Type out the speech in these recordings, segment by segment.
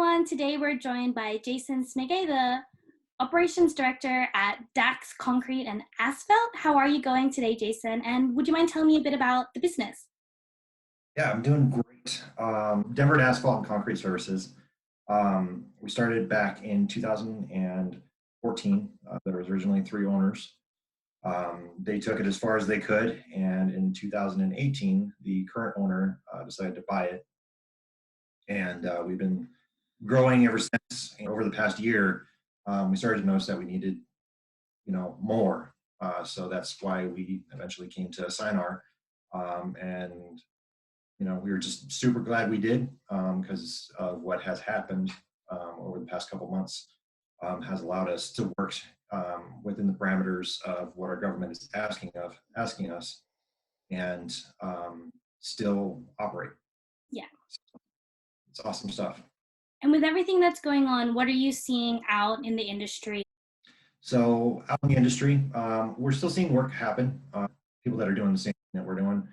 everyone. Today we're joined by Jassen Smigay, the Operations Director at DACS Concrete and Asphalt. How are you going today, Jassen? And would you mind telling me a bit about the business? Yeah, I'm doing great. Denver Asphalt and Concrete Services. We started back in 2014. There was originally three owners. They took it as far as they could, and in 2018, the current owner decided to buy it, and we've been growing ever since. And over the past year, we started to notice that we needed, more. So that's why we eventually came to Sinar, and we were just super glad we did because of what has happened over the past couple months has allowed us to work within the parameters of what our government is asking us, and still operate. Yeah. It's awesome stuff. And with everything that's going on, what are you seeing out in the industry? So out in the industry, we're still seeing work happen. People that are doing the same thing that we're doing.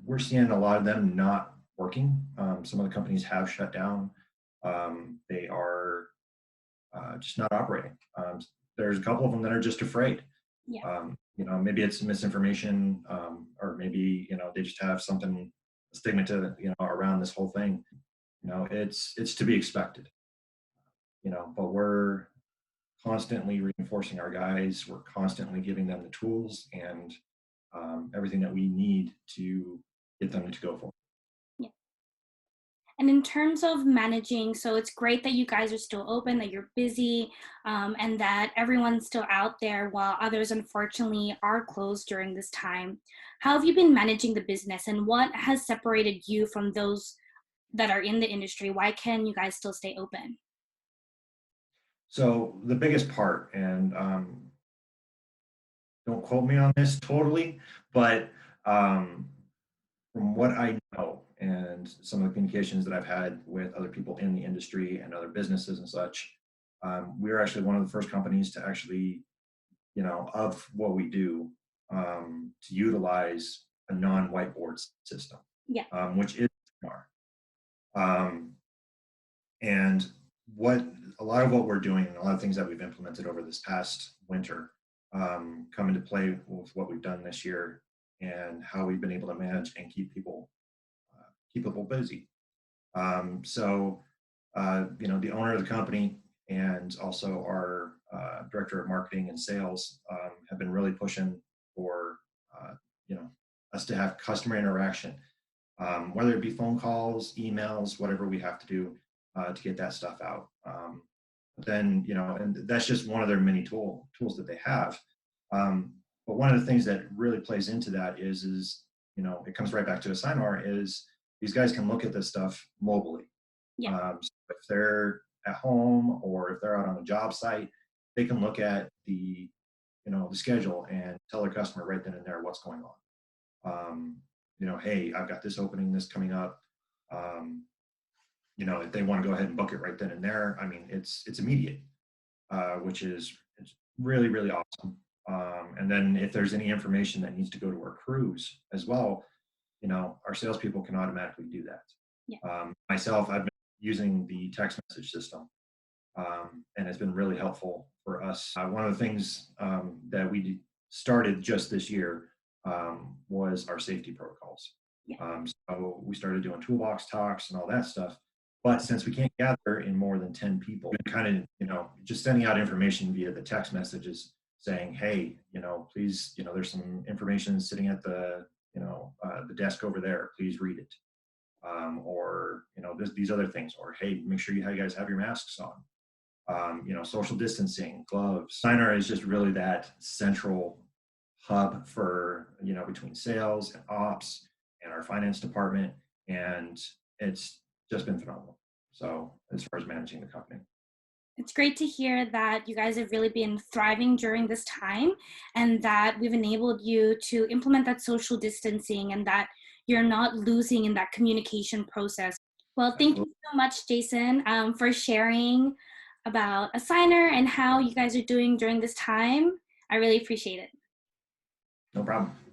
We're seeing a lot of them not working. Some of the companies have shut down. They are just not operating. There's a couple of them that are just afraid. Yeah. Maybe it's misinformation, or maybe they just have something stigma to around this whole thing. It's to be expected. But we're constantly reinforcing our guys. We're constantly giving them the tools and everything that we need to get them to go forward. Yeah. And in terms of managing, so it's great that you guys are still open, that you're busy, and that everyone's still out there while others unfortunately are closed during this time. How have you been managing the business, and what has separated you from those that are in the industry? Why can you guys still stay open? So the biggest part, and don't quote me on this totally, but from what I know and some of the communications that I've had with other people in the industry and other businesses and such, we're actually one of the first companies to actually, of what we do, to utilize a non-whiteboard system, Yeah. which is SMAR. And what a lot of what we're doing and a lot of things that we've implemented over this past winter come into play with what we've done this year and how we've been able to manage and keep people busy. The owner of the company and also our director of marketing and sales have been really pushing for us to have customer interaction, whether it be phone calls, emails, whatever we have to do to get that stuff out. And that's just one of their many tools that they have. But one of the things that really plays into that is it comes right back to a Sinar is these guys can look at this stuff mobilely. Yeah. So if they're at home or if they're out on a job site, they can look at the schedule and tell their customer right then and there what's going on. Hey, I've got this opening, this coming up. If they want to go ahead and book it right then and there, I mean, it's immediate, which is it's really, really awesome. And then if there's any information that needs to go to our crews as well, our salespeople can automatically do that. Yeah. Myself, I've been using the text message system, and it's been really helpful for us. One of the things that we started just this year was our safety protocols. Yeah. So we started doing toolbox talks and all that stuff. But since we can't gather in more than 10 people, we kind of, just sending out information via the text messages saying, hey, please, there's some information sitting at the desk over there. Please read it. Or, these other things. Or, hey, make sure you guys have your masks on. Social distancing, gloves. Sinar is just really that central hub for, between sales and ops and our finance department. And it's just been phenomenal. So as far as managing the company. It's great to hear that you guys have really been thriving during this time and that we've enabled you to implement that social distancing and that you're not losing in that communication process. Well, thank you so much, Jassen, for sharing about Assigner and how you guys are doing during this time. I really appreciate it. No problem.